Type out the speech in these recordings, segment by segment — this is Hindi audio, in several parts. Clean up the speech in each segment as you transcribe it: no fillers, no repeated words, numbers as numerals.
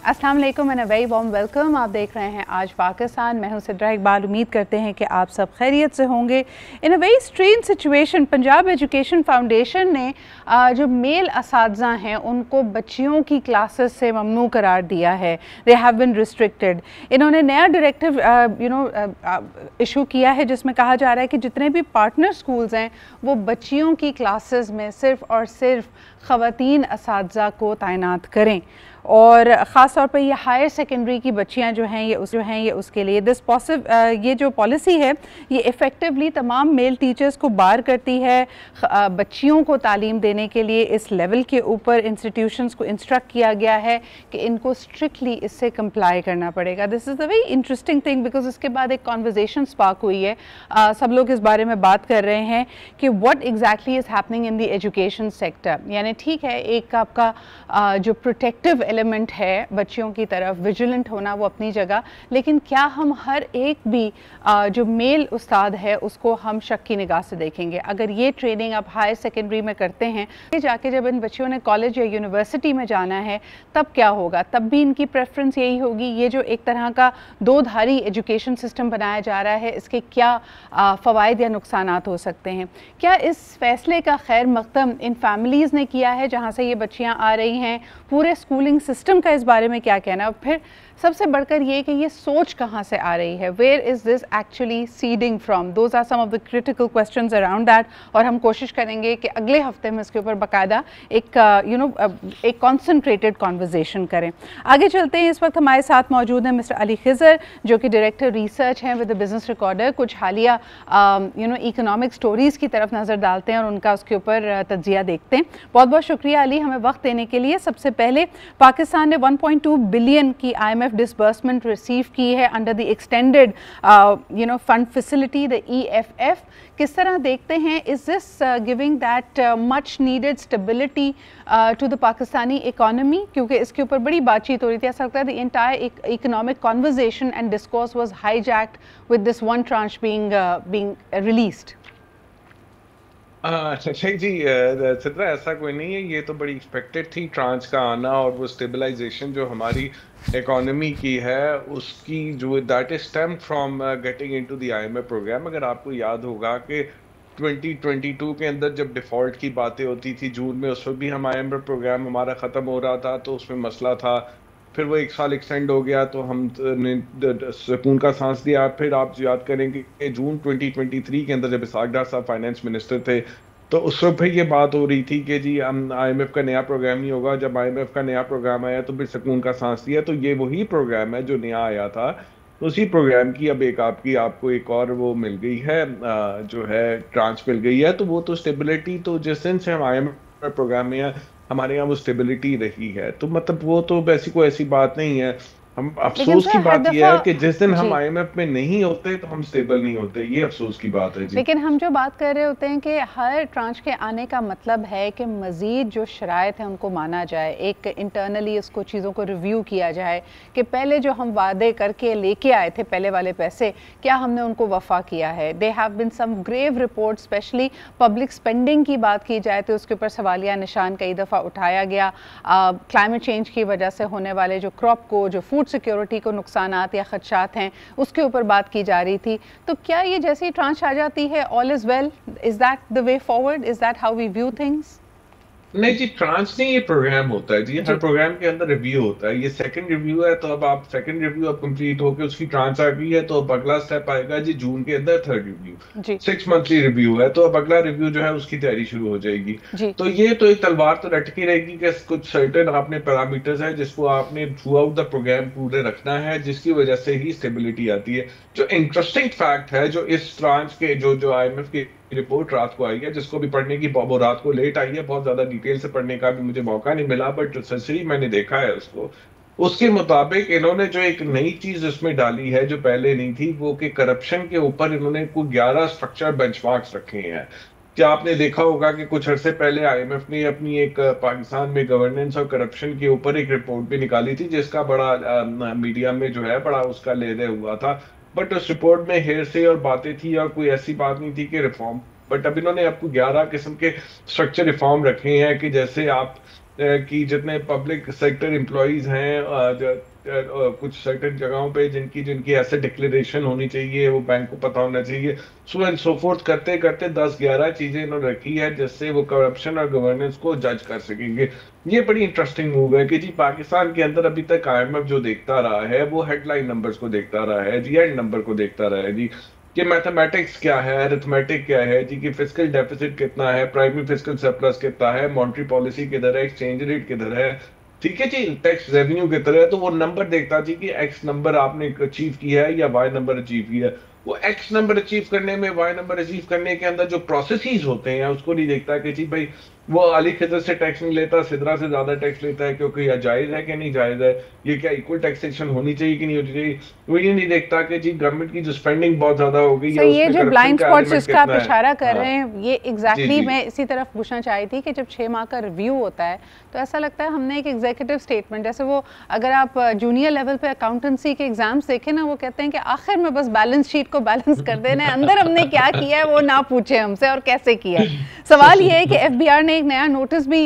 अस्सलाम वालेकुम and a very warm welcome. आप देख रहे हैं आज पाकिस्तान। मैं हूं सिद्रा इकबाल। उम्मीद करते हैं कि आप सब खैरियत से होंगे। In a very strange situation Punjab education foundation ने जो मेल असातिज़ा हैं उनको बच्चियों की क्लासेस से ममनू करार दिया है। They have bin restricted. इन्होंने नया डायरेक्टिव इशू किया है जिसमें कहा जा रहा है कि जितने भी पार्टनर स्कूल्स हैं वो बच्चियों की क्लासेस में सिर्फ़ और सिर्फ ख़वातीन असातिज़ा को तैनात करें और ख़ास तौर पर ये हायर सेकेंडरी की बच्चियां जो हैं ये उसके लिए ये जो पॉलिसी है ये इफ़ेक्टिवली तमाम मेल टीचर्स को बार करती है। बच्चियों को तालीम देने के लिए इस लेवल के ऊपर इंस्टीट्यूशंस को इंस्ट्रक्ट किया गया है कि इनको स्ट्रिक्टली इससे कंप्लाई करना पड़ेगा। This is a very interesting thing because इसके बाद एक कॉन्वर्जेसन स्पार्क हुई है। सब लोग इस बारे में बात कर रहे हैं कि what exactly is happening in the education sector. यानी ठीक है, एक आपका जो प्रोटेक्टिव एलिमेंट है बच्चियों की तरफ विजिलेंट होना वो अपनी जगह, लेकिन क्या हम हर एक भी जो मेल उस्ताद है उसको हम शक की निगाह से देखेंगे? अगर ये ट्रेनिंग आप हायर सेकेंडरी में करते हैं, जाके जब इन बच्चियों ने कॉलेज या यूनिवर्सिटी में जाना है तब क्या होगा? तब भी इनकी प्रेफरेंस यही होगी। ये जो एक तरह का दो धारी एजुकेशन सिस्टम बनाया जा रहा है इसके क्या फ़वाइद या नुकसानात हो सकते हैं? क्या इस फैसले का खैर मकदम इन फैमिलीज़ ने किया है जहाँ से ये बच्चियाँ आ रही हैं? पूरे स्कूलिंग सिस्टम का इस बारे में क्या कहना? और फिर सबसे बढ़कर ये कि ये सोच कहाँ से आ रही है? Where is this actually seeding from? Those are some of the critical questions around that और हम कोशिश करेंगे कि अगले हफ्ते में इसके ऊपर बाकायदा एक एक कॉन्सनट्रेटेड कॉन्वर्जेसन करें। आगे चलते हैं। इस वक्त हमारे साथ मौजूद हैं मिस्टर अली खिज़र जो कि डायरेक्टर रिसर्च हैं विद द बिज़नेस रिकॉर्डर। कुछ हालिया इकोनॉमिक स्टोरीज़ की तरफ नज़र डालते हैं और उनका उसके ऊपर तज्जिया देखते हैं। बहुत बहुत शुक्रिया अली हमें वक्त देने के लिए। सबसे पहले पाकिस्तान ने 1.2 बिलियन की IMF डिसबर्समेंट रिसीव की है under the extended fund facility the EFF। किस तरह देखते हैं? Is this giving that much needed stability to the Pakistani economy? क्योंकि इसके ऊपर बड़ी बातचीत हो रही थी। ऐसा लगता है the entire economic conversation and discourse was hijacked with this one tranche being released. नहीं जी, सिद्रा ऐसा कोई नहीं है। ये तो बड़ी एक्सपेक्टेड थी ट्रांच का आना और वो स्टेबलाइजेशन जो हमारी इकोनॉमी की है उसकी जो that is stem from getting into the IMF programme. अगर आपको याद होगा कि 2022 के अंदर जब डिफॉल्ट की बातें होती थी जून में, उस वक्त भी हम IMF प्रोग्राम हमारा ख़त्म हो रहा था तो उसमें मसला था। फिर वो एक साल एक्सटेंड हो गया तो हम ने सुकून का सांस लिया। फिर आप याद करेंगे कि जून 2023 के अंदर जब इसहाक डार साहब फाइनेंस मिनिस्टर थे तो उस वक्त भी ये बात हो रही थी कि जी हम IMF का नया प्रोग्राम ही होगा। जब IMF का नया प्रोग्राम आया तो फिर सुकून का सांस लिया। तो ये वही प्रोग्राम है जो नया आया था। तो उसी प्रोग्राम की अब एक आपको एक और वो मिल गई है, जो है ट्रांच मिल गई है। तो वो तो स्टेबिलिटी तो जिस दिन से हम IMF प्रोग्राम में हमारे यहाँ वो स्टेबिलिटी रही है। तो मतलब वो तो वैसी कोई ऐसी बात नहीं है। हम अफसोस की बात यह है कि जिस दिन हम IMF में नहीं होते तो हम स्टेबल नहीं होते। ये अफसोस की बात है जी। लेकिन हम जो बात कर रहे होते हैं कि हर ट्रांच के आने का मतलब है कि मज़ीद जो शराइत हैं उनको माना जाए, एक इंटरनली उसको चीज़ों को रिव्यू किया जाए कि पहले जो हम वादे करके लेके आए थे पहले वाले पैसे, क्या हमने उनको वफ़ा किया है? They have been some grave report, specially public spending की बात की जाए तो उसके ऊपर सवालिया निशान कई दफ़ा उठाया गया। क्लाइमेट चेंज की वजह से होने वाले जो क्रॉप को, जो फूड सिक्योरिटी को नुकसानात या खदशात हैं उसके ऊपर बात की जा रही थी। तो क्या ये जैसी ट्रांच आ जाती है all is well? Is that the way forward? Is that how we view things? नहीं जी, ट्रांच नहीं, ये प्रोग्राम होता है जी। हर प्रोग्राम के अंदर रिव्यू होता है। ये सेकंड रिव्यू है तो अब आप सेकंड रिव्यू अब कंप्लीट होकर उसकी ट्रांच आ गई है तो अब अगला स्टेप आएगा जी जून के अंदर थर्ड रिव्यू। 6 मंथली रिव्यू है तो अब अगला रिव्यू जो है उसकी तैयारी शुरू हो जाएगी। तो ये तो एक तलवार तो लटकी रहेगी कि कुछ सर्टेन आपने पैरामीटर्स है जिसको आपने थ्रू आउट द प्रोग्राम पूरे रखना है, जिसकी वजह से ही स्टेबिलिटी आती है। जो इंटरेस्टिंग फैक्ट है जो इस ट्रांच के जो IMF की रिपोर्ट रात को आई है, जिसको भी पढ़ने की वो रात को लेट आई है, बहुत ज्यादा डिटेल से पढ़ने का भी मुझे मौका नहीं मिला, बट सरसरी मैंने देखा है उसको। उसके मुताबिक इन्होंने जो एक नई चीज इसमें डाली है जो पहले नहीं थी, वो कि करप्शन के ऊपर इन्होंने कुछ 11 स्ट्रक्चर बेंचमार्क्स रखे हैं। क्या आपने देखा होगा कि कुछ अरसे पहले IMF ने अपनी एक पाकिस्तान में गवर्नेंस और करप्शन के ऊपर एक रिपोर्ट भी निकाली थी जिसका बड़ा मीडिया में जो है बड़ा उसका ले दे हुआ था। बट उस रिपोर्ट में हेर से और बातें थी और कोई ऐसी बात नहीं थी कि रिफॉर्म। बट अब इन्होंने आपको 11 किस्म के स्ट्रक्चर रिफॉर्म रखे हैं कि जैसे आप कि जितने पब्लिक सेक्टर एम्प्लॉइज हैं, कुछ सर्टेन जगहों पे जिनकी जिनकी ऐसे डिक्लेरेशन होनी चाहिए, वो बैंक को पता होना चाहिए, सो एंड सो फोर्थ करते करते 10-11 चीजें इन्होंने रखी है जिससे वो करप्शन और गवर्नेंस को जज कर सकेंगे। ये बड़ी इंटरेस्टिंग मूव है कि जी पाकिस्तान के अंदर अभी तक IMF जो देखता रहा है वो हेडलाइन नंबर्स को देखता रहा है जी, एंड नंबर को देखता रहा है जी, कि मैथमेटिक्स क्या है, अरिथमेटिक क्या है जी, कि फिस्कल डेफिसिट कितना है, प्राइमरी फिस्कल सरप्लस कितना है, मॉनेटरी पॉलिसी किधर है, एक्सचेंज रेट किधर है, ठीक है जी, टैक्स रेवेन्यू कितना है, तो वो नंबर देखता जी कि एक्स नंबर आपने अचीव किया है या वाई नंबर अचीव किया है। वो एक्स नंबर अचीव करने में, वाई नंबर अचीव करने के अंदर जो प्रोसेसेस होते हैं उसको नहीं देखता कि जी भाई वो अली खिदर से टैक्स नहीं लेता, सिदरा से ज्यादा टैक्स लेता है, क्योंकि यह जायज है कि नहीं जायज है, ये क्या इक्वल टैक्सेशन होनी चाहिए कि नहीं होनी चाहिए। वो ये नहीं देखता कि जी गवर्नमेंट की जो स्पेंडिंग बहुत ज्यादा हो गई है, ये जो ब्लाइंड स्पॉट्स जिसका आप इशारा कर रहे हैं, ये एग्जैक्टली मैं इसी तरफ पूछना चाह रही थी कि जब 6 माह का रिव्यू होता है तो ऐसा लगता है हमने एक एग्जीक्यूटिव स्टेटमेंट, जैसे वो अगर आप जूनियर लेवल पे अकाउंटेंसी के एग्जाम्स देखें ना, वो कहते हैं कि आखिर में बस बैलेंस शीट को बैलेंस कर देना है, अंदर हमने क्या किया है वो ना पूछे हमसे और कैसे किया है। सवाल ये है कि FBR ने एक नया नोटिस भी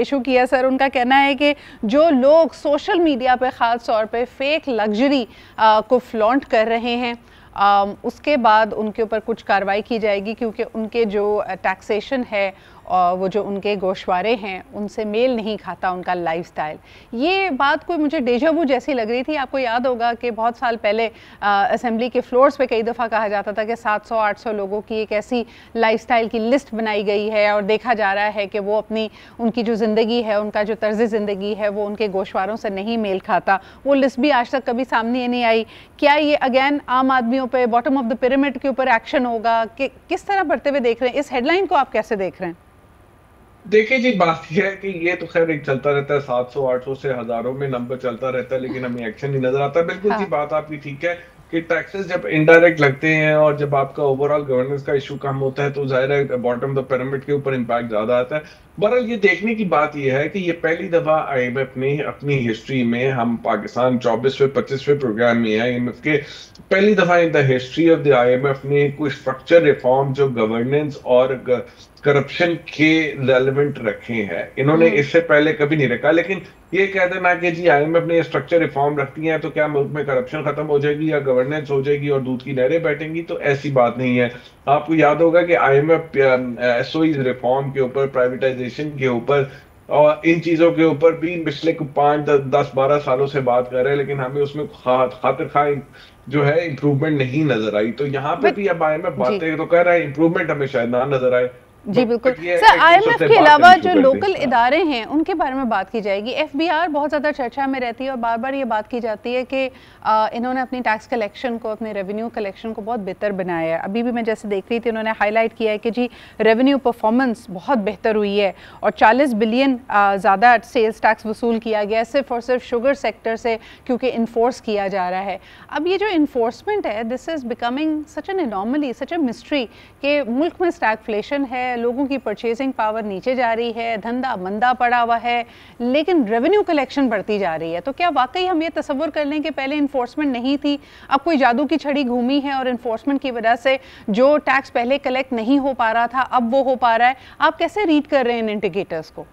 इशू किया सर। उनका कहना है कि जो लोग सोशल मीडिया पे ख़ास तौर पे फेक लग्जरी को फ्लॉन्ट कर रहे हैं, उसके बाद उनके ऊपर कुछ कार्रवाई की जाएगी, क्योंकि उनके जो टैक्सेशन है और वो जो उनके गोशवारे हैं उनसे मेल नहीं खाता उनका लाइफस्टाइल। ये बात कोई मुझे डेजावू जैसी लग रही थी। आपको याद होगा कि बहुत साल पहले असेंबली के फ्लोर्स पे कई दफ़ा कहा जाता था कि 700-800 लोगों की एक ऐसी लाइफस्टाइल की लिस्ट बनाई गई है और देखा जा रहा है कि वो उनकी जो ज़िंदगी है, उनका जो तर्ज ज़िंदगी है, वो उनके गोशवारों से नहीं मेल खाता। वो लिस्ट भी आज तक कभी सामने नहीं आई। क्या ये अगेन आम आदमियों पर, बॉटम ऑफ द पिरामिड के ऊपर एक्शन होगा कि किस तरह बढ़ते हुए देख रहे हैं? इस हेडलाइन को आप कैसे देख रहे हैं? देखिए जी, बात यह है कि ये तो खैर एक चलता रहता है, 700-800 से हजारों में नंबर चलता रहता है, लेकिन हमें एक्शन नहीं नजर आता। बिल्कुल जी, बात आपकी ठीक है कि टैक्सेस जब इनडायरेक्ट लगते हैं और जब आपका ओवरऑल गवर्नेंस का इशू कम होता है तो जाहिर है बॉटम द पिरामिड के ऊपर इम्पैक्ट ज्यादा आता है। बहरहाल ये देखने की बात यह है कि ये पहली दफा IMF ने अपनी हिस्ट्री में, हम पाकिस्तान 24वें-25वें प्रोग्राम में है IMF के, पहली दफा in the history of the IMF ने कोई स्ट्रक्चर रिफॉर्म जो गवर्नेंस और करप्शन के रेलेवेंट रखे हैं। इन्होंने इससे पहले कभी नहीं रखा। लेकिन ये कह देना कि जी IMF ने स्ट्रक्चर रिफॉर्म रख दिए हैं तो क्या मुल्क में करप्शन खत्म हो जाएगी या गवर्नेंस हो जाएगी और दूध की नहरें बैठेंगी, तो ऐसी बात नहीं है। आपको याद होगा कि IMF SOE रिफॉर्म के ऊपर, प्राइवेटाइजेशन के ऊपर और इन चीजों के ऊपर भी पिछले 5-10-12 सालों से बात कर रहे हैं, लेकिन हमें उसमें खातिर खा जो है इम्प्रूवमेंट नहीं नजर आई। तो यहाँ पे भी अब IMF बातें तो कर रहा है, इम्प्रूवमेंट हमें शायद ना नजर आए। जी बिल्कुल सर, IMF के अलावा जो लोकल इदारे हैं उनके बारे में बात की जाएगी। FBR बहुत ज़्यादा चर्चा में रहती है और बार बार ये बात की जाती है कि इन्होंने अपनी टैक्स कलेक्शन को, अपने रेवेन्यू कलेक्शन को बहुत बेहतर बनाया है। अभी भी मैं जैसे देख रही थी, उन्होंने हाईलाइट किया है कि जी रेवेन्यू परफॉर्मेंस बहुत बेहतर हुई है और 40 बिलियन ज़्यादा सेल्स टैक्स वसूल किया गया है सिर्फ और सिर्फ शुगर सेक्टर से, क्योंकि इन्फोर्स किया जा रहा है। अब ये जो इन्फोर्समेंट है, this is becoming such an anomaly, such a mystery कि मुल्क में स्टैगफ्लेशन है, लोगों की परचेजिंग पावर नीचे जा रही है, धंधा मंदा पड़ा हुआ है, लेकिन रेवेन्यू कलेक्शन बढ़ती जा रही है। तो क्या वाकई हम ये तसव्वुर कर लें कि पहले इन्फोर्समेंट नहीं थी, अब कोई जादू की छड़ी घूमी है और इन्फोर्समेंट की वजह से जो टैक्स पहले कलेक्ट नहीं हो पा रहा था अब वो हो पा रहा है? आप कैसे रीड कर रहे हैं इन इंडिकेटर्स को?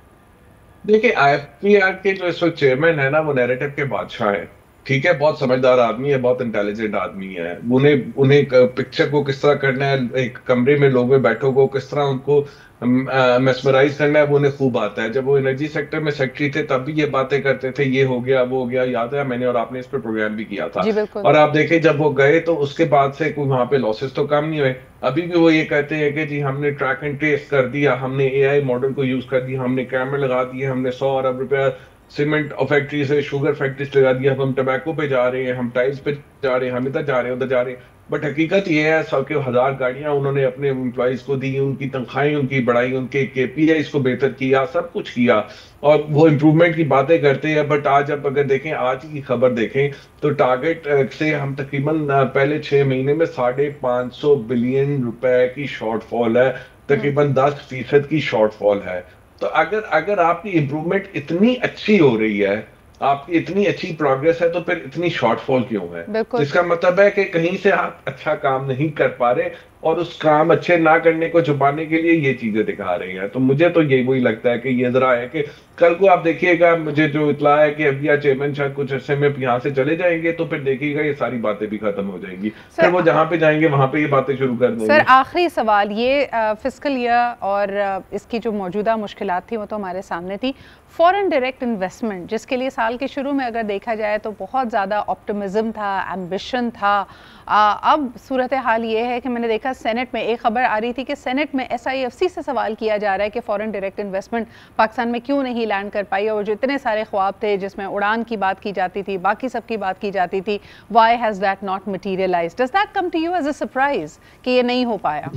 देखिए, IFPR के जो इस वक्त चेयरमैन है ना, वो नैरेटिव के बादशाह है। ठीक है, बहुत समझदार आदमी है, बहुत इंटेलिजेंट आदमी है। उन्हें पिक्चर को किस तरह करना है, एक कमरे में लोग में बैठो को किस तरह उनको मेस्मराइज करना है, वो उन्हें खूब आता है। जब वो एनर्जी सेक्टर में सेक्रेटरी थे तब भी ये बातें करते थे, ये हो गया वो हो गया। याद है, मैंने और आपने इस पर प्रोग्राम भी किया था। और आप देखें जब वो गए तो उसके बाद से कोई वहां पे लॉसेस तो कम नहीं हुए। अभी भी वो ये कहते हैं कि जी हमने ट्रैक एंड ट्रेस कर दिया, हमने AI मॉडल को यूज कर दिया, हमने कैमरे लगा दिए, हमने 100 अरब रुपया सीमेंट फैक्ट्री से शुगर फैक्ट्रीज लगा दिया, हम टबैको पे जा रहे हैं, हम टाइल्स पे जा रहे हैं, हम इधर जा रहे हैं, उधर जा रहे हैं। बट हकीकत ये है, 100 के 1000 गाड़ियां उन्होंने अपने एम्प्लॉइज को दी, उनकी तनख्वाहें उनकी बढ़ाई, उनके KPIs को बेहतर किया, सब कुछ किया और वो इम्प्रूवमेंट की बातें करते हैं। बट आज अब अगर देखें, आज की खबर देखें तो टारगेट से हम तकरीबन पहले 6 महीने में 550 बिलियन रुपए की शॉर्टफॉल है, तकरीबन 10% की शॉर्टफॉल है। तो अगर आपकी इम्प्रूवमेंट इतनी अच्छी हो रही है, आपकी इतनी अच्छी प्रोग्रेस है, तो फिर इतनी शॉर्टफॉल क्यों है? तो इसका मतलब है कि कहीं से आप अच्छा काम नहीं कर पा रहे। और उस काम अच्छे ना करने को छुपाने के लिए ये चीजें दिखा रही हैं। तो मुझे तो ये वही लगता है कि ये जरा है कि कल को आप देखिएगा, मुझे जो इतला है कि एफबीआई चेयरमैन शायद कुछ अरसे में यहाँ से चले जाएंगे, तो फिर देखिएगा ये सारी बातें भी खत्म हो जाएंगी। फिर वो जहाँ पे जाएंगे वहां पे ये बातें शुरू कर देंगे। सर आखिरी सवाल, ये फिस्कल ईयर और इसकी जो मौजूदा मुश्किलात थी वो तो हमारे सामने थी। फॉरेन डायरेक्ट इन्वेस्टमेंट जिसके लिए साल के शुरू में अगर देखा जाए तो बहुत ज़्यादा ऑप्टिमिज्म था, एम्बिशन था, अब सूरत हाल ये है कि मैंने देखा सेनेट में एक खबर आ रही थी कि सेनेट में SIFC से सवाल किया जा रहा है कि फॉरेन डायरेक्ट इन्वेस्टमेंट पाकिस्तान में क्यों नहीं लैंड कर पाई, और जो इतने सारे ख्वाब थे जिसमें उड़ान की बात की जाती थी, बाकी सब की बात की जाती थी, why has that not materialized? Does that come to you as a surprise कि ये नहीं हो पाया?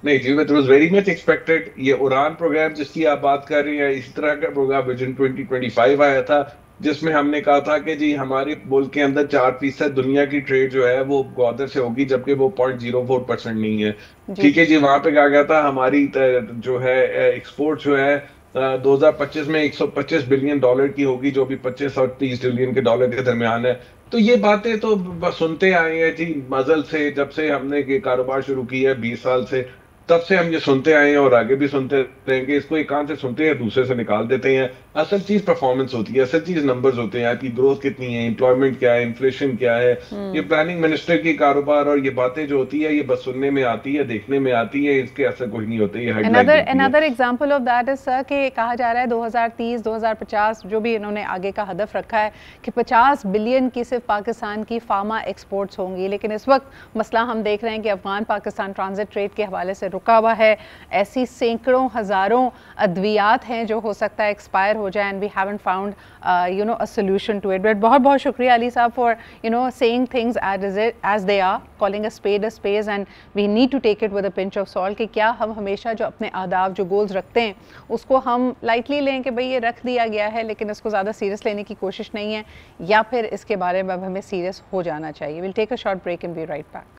नहीं जी, it was very much expected. ये उड़ान प्रोग्राम जिसकी आप बात कर रही हैं, इस तरह का प्रोग्राम विजन 2025 आया था, जिसमें हमने कहा था कि जी हमारे मुल्क के अंदर 4% दुनिया की ट्रेड जो है वो ग्वादर से होगी, जबकि वो 0.04% नहीं है। ठीक है जी, वहां पे कहा गया था हमारी जो है एक्सपोर्ट जो है 2025 में 125 बिलियन डॉलर की होगी, जो भी 25 और 30 बिलियन के डॉलर के दरमियान है। तो ये बातें तो बस सुनते आए हैं जी मजल से, जब से हमने ये कारोबार शुरू किया है 20 साल से, तब से हम ये सुनते आए हैं और आगे भी सुनते रहेंगे। इसको एक कान से सुनते हैं, दूसरे से निकाल देते हैं। असल चीज परफॉर्मेंस होती है, असल चीज नंबर्स होते हैं, आपकी ग्रोथ कितनी है, एम्प्लॉयमेंट क्या है, इन्फ्लेशन क्या है। ये प्लानिंग मिनिस्टर की कारोबार और ये बातें जो होती है ये बस सुनने में आती है, देखने में आती है, इसके असर कुछ नहीं होते। ये another example of that is sir कि कहा जा रहा है 2030 2050 जो भी इन्होंने आगे का हदफ रखा है कि 50 बिलियन की सिर्फ पाकिस्तान की फार्मा एक्सपोर्ट्स होंगी, लेकिन इस वक्त मसला हम देख रहे हैं कि अफगान पाकिस्तान ट्रांजिट ट्रेड के हवाले से रुका हुआ है। ऐसी सैकड़ों हजारों अद्वियात हैं जो हो सकता है एक्सपायर हो जाए, and we haven't found a solution to it. But बहुत बहुत शुक्रिया Ali sahab for saying things as they are, calling a spade and we need to take it with a pinch of salt कि क्या हम हमेशा जो अपने आदाब जो गोल्स रखते हैं उसको हम लाइटली लें कि भाई ये रख दिया गया है लेकिन इसको ज़्यादा सीरियस लेने की कोशिश नहीं है, या फिर इसके बारे में अब हमें सीरियस हो जाना चाहिए। Will take a short break and be right back.